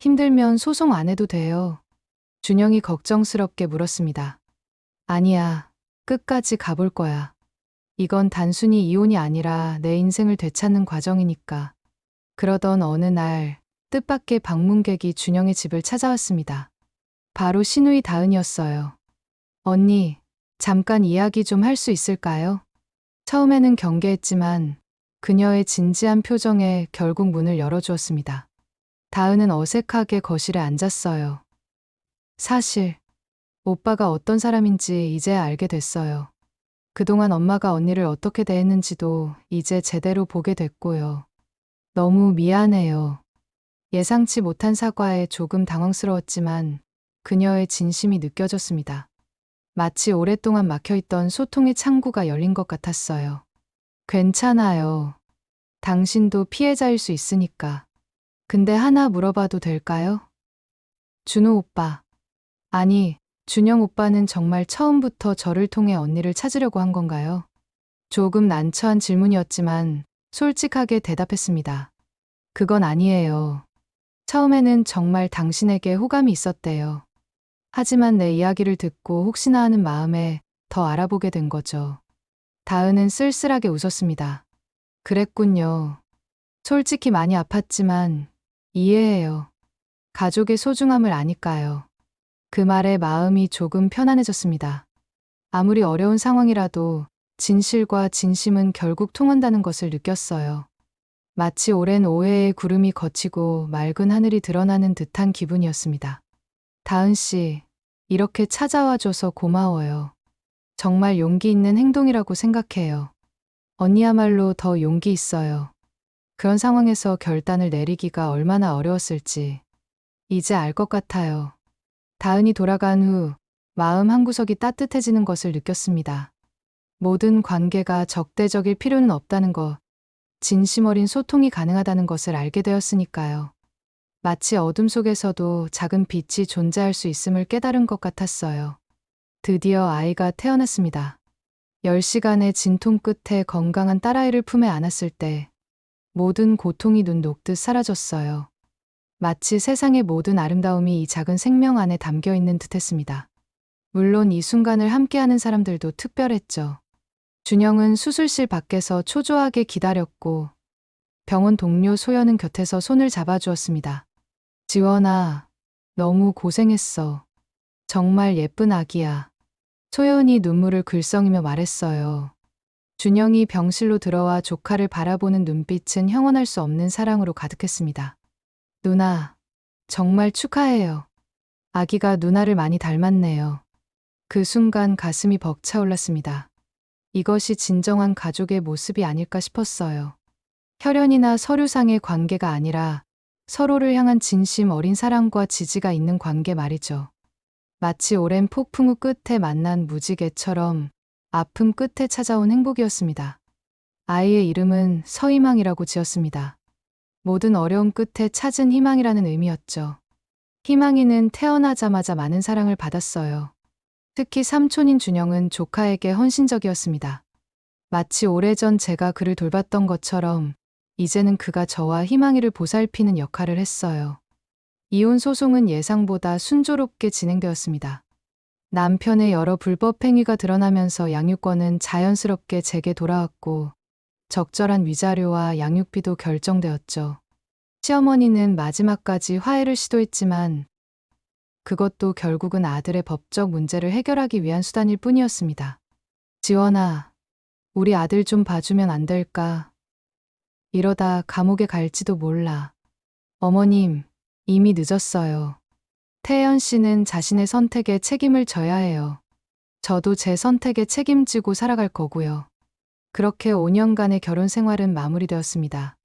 [SPEAKER 2] 힘들면 소송 안 해도 돼요. 준영이 걱정스럽게 물었습니다. 아니야, 끝까지 가볼 거야. 이건 단순히 이혼이 아니라 내 인생을 되찾는 과정이니까. 그러던 어느 날 뜻밖의 방문객이 준영의 집을 찾아왔습니다. 바로 시누이 다은이었어요. 언니, 잠깐 이야기 좀 할 수 있을까요? 처음에는 경계했지만 그녀의 진지한 표정에 결국 문을 열어주었습니다. 다은은 어색하게 거실에 앉았어요. 사실 오빠가 어떤 사람인지 이제야 알게 됐어요. 그동안 엄마가 언니를 어떻게 대했는지도 이제 제대로 보게 됐고요. 너무 미안해요. 예상치 못한 사과에 조금 당황스러웠지만 그녀의 진심이 느껴졌습니다. 마치 오랫동안 막혀있던 소통의 창구가 열린 것 같았어요. 괜찮아요. 당신도 피해자일 수 있으니까. 근데 하나 물어봐도 될까요? 준호 오빠. 아니, 준영 오빠는 정말 처음부터 저를 통해 언니를 찾으려고 한 건가요? 조금 난처한 질문이었지만 솔직하게 대답했습니다. 그건 아니에요. 처음에는 정말 당신에게 호감이 있었대요. 하지만 내 이야기를 듣고 혹시나 하는 마음에 더 알아보게 된 거죠. 다은은 쓸쓸하게 웃었습니다. 그랬군요. 솔직히 많이 아팠지만 이해해요. 가족의 소중함을 아니까요. 그 말에 마음이 조금 편안해졌습니다. 아무리 어려운 상황이라도 진실과 진심은 결국 통한다는 것을 느꼈어요. 마치 오랜 오해의 구름이 걷히고 맑은 하늘이 드러나는 듯한 기분이었습니다. 다은 씨, 이렇게 찾아와줘서 고마워요. 정말 용기 있는 행동이라고 생각해요. 언니야말로 더 용기 있어요. 그런 상황에서 결단을 내리기가 얼마나 어려웠을지 이제 알 것 같아요. 다은이 돌아간 후 마음 한구석이 따뜻해지는 것을 느꼈습니다. 모든 관계가 적대적일 필요는 없다는 것, 진심 어린 소통이 가능하다는 것을 알게 되었으니까요. 마치 어둠 속에서도 작은 빛이 존재할 수 있음을 깨달은 것 같았어요. 드디어 아이가 태어났습니다. 10시간의 진통 끝에 건강한 딸아이를 품에 안았을 때 모든 고통이 눈 녹듯 사라졌어요. 마치 세상의 모든 아름다움이 이 작은 생명 안에 담겨 있는 듯 했습니다. 물론 이 순간을 함께하는 사람들도 특별했죠. 준영은 수술실 밖에서 초조하게 기다렸고 병원 동료 소연은 곁에서 손을 잡아주었습니다. 지원아, 너무 고생했어. 정말 예쁜 아기야. 소연이 눈물을 글썽이며 말했어요. 준영이 병실로 들어와 조카를 바라보는 눈빛은 형언할 수 없는 사랑으로 가득했습니다. 누나, 정말 축하해요. 아기가 누나를 많이 닮았네요. 그 순간 가슴이 벅차올랐습니다. 이것이 진정한 가족의 모습이 아닐까 싶었어요. 혈연이나 서류상의 관계가 아니라 서로를 향한 진심 어린 사랑과 지지가 있는 관계 말이죠. 마치 오랜 폭풍 후 끝에 만난 무지개처럼 아픔 끝에 찾아온 행복이었습니다. 아이의 이름은 서희망이라고 지었습니다. 모든 어려움 끝에 찾은 희망이라는 의미였죠. 희망이는 태어나자마자 많은 사랑을 받았어요. 특히 삼촌인 준영은 조카에게 헌신적이었습니다. 마치 오래전 제가 그를 돌봤던 것처럼 이제는 그가 저와 희망이를 보살피는 역할을 했어요. 이혼 소송은 예상보다 순조롭게 진행되었습니다. 남편의 여러 불법 행위가 드러나면서 양육권은 자연스럽게 제게 돌아왔고 적절한 위자료와 양육비도 결정되었죠. 시어머니는 마지막까지 화해를 시도했지만 그것도 결국은 아들의 법적 문제를 해결하기 위한 수단일 뿐이었습니다. 지원아, 우리 아들 좀 봐주면 안 될까? 이러다 감옥에 갈지도 몰라. 어머님, 이미 늦었어요. 태연 씨는 자신의 선택에 책임을 져야 해요. 저도 제 선택에 책임지고 살아갈 거고요. 그렇게 5년간의 결혼 생활은 마무리되었습니다.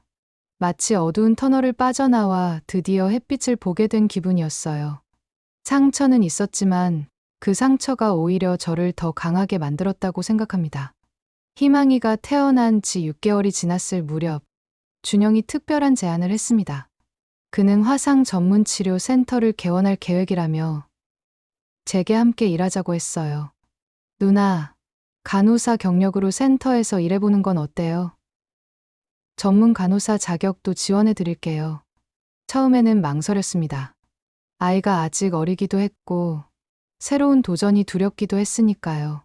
[SPEAKER 2] 마치 어두운 터널을 빠져나와 드디어 햇빛을 보게 된 기분이었어요. 상처는 있었지만 그 상처가 오히려 저를 더 강하게 만들었다고 생각합니다. 희망이가 태어난 지 6개월이 지났을 무렵 준영이 특별한 제안을 했습니다. 그는 화상 전문 치료 센터를 개원할 계획이라며 제게 함께 일하자고 했어요. 누나, 간호사 경력으로 센터에서 일해보는 건 어때요? 전문 간호사 자격도 지원해 드릴게요. 처음에는 망설였습니다. 아이가 아직 어리기도 했고 새로운 도전이 두렵기도 했으니까요.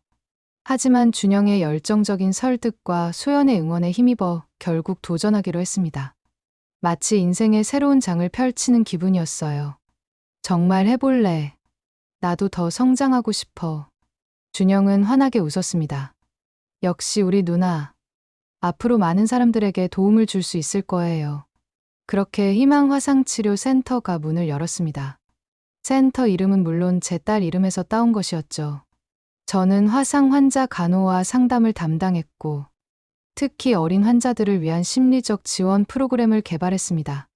[SPEAKER 2] 하지만 준영의 열정적인 설득과 소연의 응원에 힘입어 결국 도전하기로 했습니다. 마치 인생의 새로운 장을 펼치는 기분이었어요. 정말 해볼래. 나도 더 성장하고 싶어. 준영은 환하게 웃었습니다. 역시 우리 누나. 앞으로 많은 사람들에게 도움을 줄 수 있을 거예요. 그렇게 희망화상치료센터가 문을 열었습니다. 센터 이름은 물론 제 딸 이름에서 따온 것이었죠. 저는 화상 환자 간호와 상담을 담당했고, 특히 어린 환자들을 위한 심리적 지원 프로그램을 개발했습니다.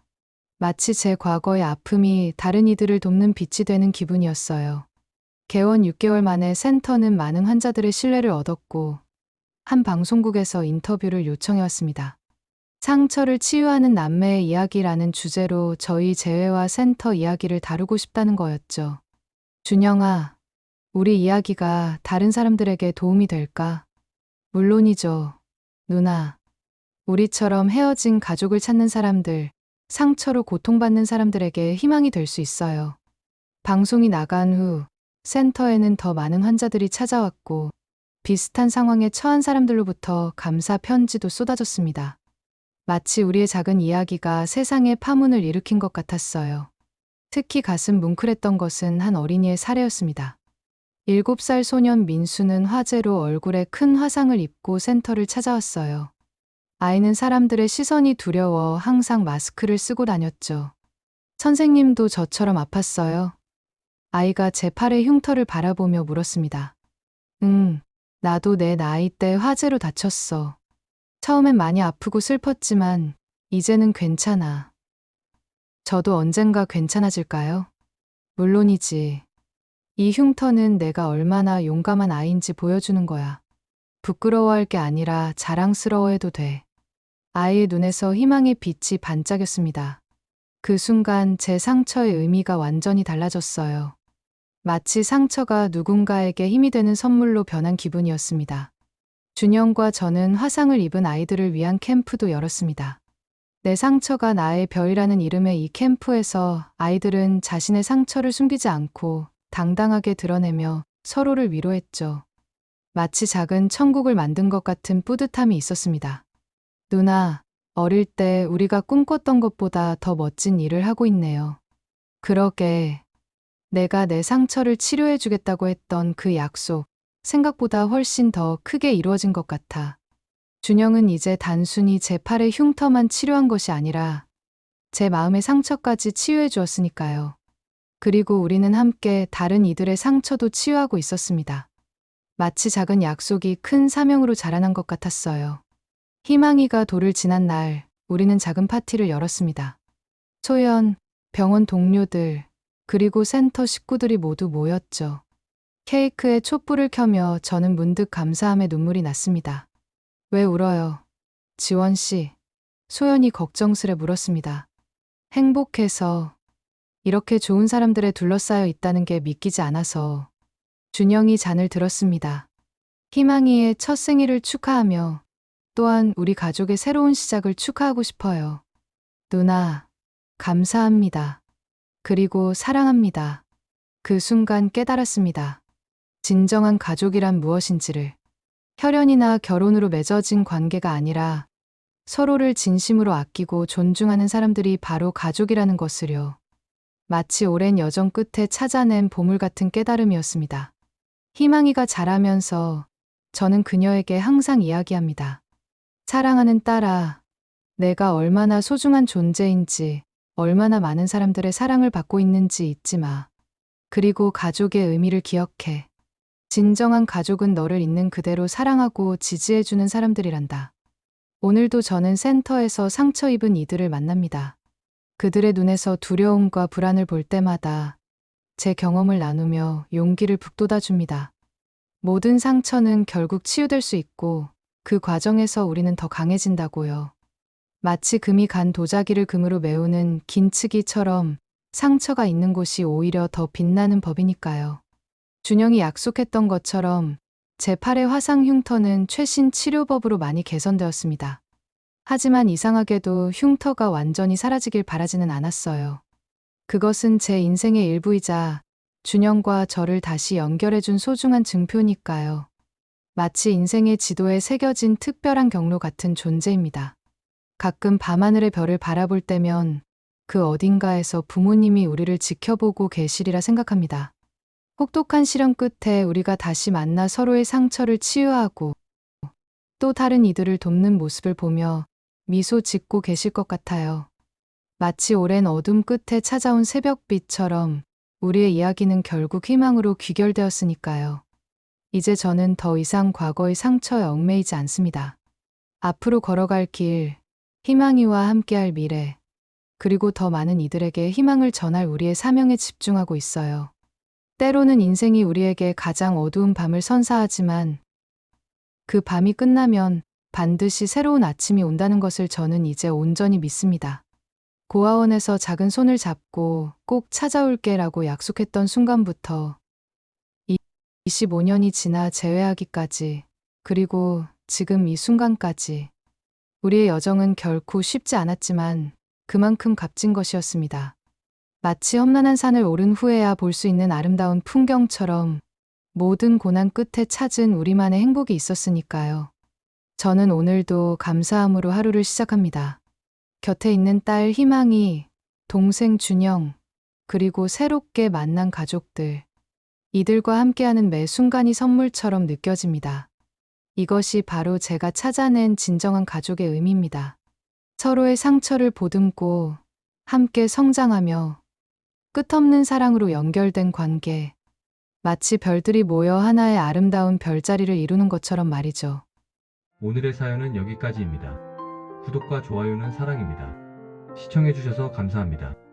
[SPEAKER 2] 마치 제 과거의 아픔이 다른 이들을 돕는 빛이 되는 기분이었어요. 개원 6개월 만에 센터는 많은 환자들의 신뢰를 얻었고, 한 방송국에서 인터뷰를 요청해왔습니다. 상처를 치유하는 남매의 이야기라는 주제로 저희 재회와 센터 이야기를 다루고 싶다는 거였죠. 준영아, 우리 이야기가 다른 사람들에게 도움이 될까? 물론이죠. 누나, 우리처럼 헤어진 가족을 찾는 사람들, 상처로 고통받는 사람들에게 희망이 될 수 있어요. 방송이 나간 후 센터에는 더 많은 환자들이 찾아왔고 비슷한 상황에 처한 사람들로부터 감사 편지도 쏟아졌습니다. 마치 우리의 작은 이야기가 세상에 파문을 일으킨 것 같았어요. 특히 가슴 뭉클했던 것은 한 어린이의 사례였습니다. 7살 소년 민수는 화재로 얼굴에 큰 화상을 입고 센터를 찾아왔어요. 아이는 사람들의 시선이 두려워 항상 마스크를 쓰고 다녔죠. 선생님도 저처럼 아팠어요? 아이가 제 팔의 흉터를 바라보며 물었습니다. 응, 나도 내 나이 때 화재로 다쳤어. 처음엔 많이 아프고 슬펐지만 이제는 괜찮아. 저도 언젠가 괜찮아질까요? 물론이지. 이 흉터는 내가 얼마나 용감한 아이인지 보여주는 거야. 부끄러워할 게 아니라 자랑스러워해도 돼. 아이의 눈에서 희망의 빛이 반짝였습니다. 그 순간 제 상처의 의미가 완전히 달라졌어요. 마치 상처가 누군가에게 힘이 되는 선물로 변한 기분이었습니다. 준영과 저는 화상을 입은 아이들을 위한 캠프도 열었습니다. 내 상처가 나의 별이라는 이름의 이 캠프에서 아이들은 자신의 상처를 숨기지 않고 당당하게 드러내며 서로를 위로했죠. 마치 작은 천국을 만든 것 같은 뿌듯함이 있었습니다. 누나, 어릴 때 우리가 꿈꿨던 것보다 더 멋진 일을 하고 있네요. 그러게, 내가 내 상처를 치료해주겠다고 했던 그 약속, 생각보다 훨씬 더 크게 이루어진 것 같아. 준영은 이제 단순히 제 팔의 흉터만 치료한 것이 아니라 제 마음의 상처까지 치유해 주었으니까요. 그리고 우리는 함께 다른 이들의 상처도 치유하고 있었습니다. 마치 작은 약속이 큰 사명으로 자라난 것 같았어요. 희망이가 돌을 지난 날, 우리는 작은 파티를 열었습니다. 소연, 병원 동료들, 그리고 센터 식구들이 모두 모였죠. 케이크에 촛불을 켜며 저는 문득 감사함에 눈물이 났습니다. 왜 울어요? 지원 씨. 소연이 걱정스레 물었습니다. 행복해서, 이렇게 좋은 사람들에 둘러싸여 있다는 게 믿기지 않아서. 준영이 잔을 들었습니다. 희망이의 첫 생일을 축하하며 또한 우리 가족의 새로운 시작을 축하하고 싶어요. 누나, 감사합니다. 그리고 사랑합니다. 그 순간 깨달았습니다. 진정한 가족이란 무엇인지를. 혈연이나 결혼으로 맺어진 관계가 아니라 서로를 진심으로 아끼고 존중하는 사람들이 바로 가족이라는 것을요. 마치 오랜 여정 끝에 찾아낸 보물 같은 깨달음이었습니다. 희망이가 자라면서 저는 그녀에게 항상 이야기합니다. 사랑하는 딸아, 내가 얼마나 소중한 존재인지, 얼마나 많은 사람들의 사랑을 받고 있는지 잊지 마. 그리고 가족의 의미를 기억해. 진정한 가족은 너를 있는 그대로 사랑하고 지지해주는 사람들이란다. 오늘도 저는 센터에서 상처 입은 이들을 만납니다. 그들의 눈에서 두려움과 불안을 볼 때마다 제 경험을 나누며 용기를 북돋아 줍니다. 모든 상처는 결국 치유될 수 있고 그 과정에서 우리는 더 강해진다고요. 마치 금이 간 도자기를 금으로 메우는 긴치기처럼 상처가 있는 곳이 오히려 더 빛나는 법이니까요. 준영이 약속했던 것처럼 제 팔의 화상 흉터는 최신 치료법으로 많이 개선되었습니다. 하지만 이상하게도 흉터가 완전히 사라지길 바라지는 않았어요. 그것은 제 인생의 일부이자 준영과 저를 다시 연결해준 소중한 증표니까요. 마치 인생의 지도에 새겨진 특별한 경로 같은 존재입니다. 가끔 밤하늘의 별을 바라볼 때면 그 어딘가에서 부모님이 우리를 지켜보고 계시리라 생각합니다. 혹독한 시련 끝에 우리가 다시 만나 서로의 상처를 치유하고 또 다른 이들을 돕는 모습을 보며 미소 짓고 계실 것 같아요. 마치 오랜 어둠 끝에 찾아온 새벽빛처럼 우리의 이야기는 결국 희망으로 귀결되었으니까요. 이제 저는 더 이상 과거의 상처에 얽매이지 않습니다. 앞으로 걸어갈 길, 희망이와 함께할 미래, 그리고 더 많은 이들에게 희망을 전할 우리의 사명에 집중하고 있어요. 때로는 인생이 우리에게 가장 어두운 밤을 선사하지만 그 밤이 끝나면 반드시 새로운 아침이 온다는 것을 저는 이제 온전히 믿습니다. 고아원에서 작은 손을 잡고 꼭 찾아올게라고 약속했던 순간부터 25년이 지나 재회하기까지, 그리고 지금 이 순간까지 우리의 여정은 결코 쉽지 않았지만 그만큼 값진 것이었습니다. 마치 험난한 산을 오른 후에야 볼 수 있는 아름다운 풍경처럼 모든 고난 끝에 찾은 우리만의 행복이 있었으니까요. 저는 오늘도 감사함으로 하루를 시작합니다. 곁에 있는 딸 희망이, 동생 준영, 그리고 새롭게 만난 가족들, 이들과 함께하는 매 순간이 선물처럼 느껴집니다. 이것이 바로 제가 찾아낸 진정한 가족의 의미입니다. 서로의 상처를 보듬고 함께 성장하며 끝없는 사랑으로 연결된 관계, 마치 별들이 모여 하나의 아름다운 별자리를 이루는 것처럼 말이죠.
[SPEAKER 1] 오늘의 사연은 여기까지입니다. 구독과 좋아요는 사랑입니다. 시청해주셔서 감사합니다.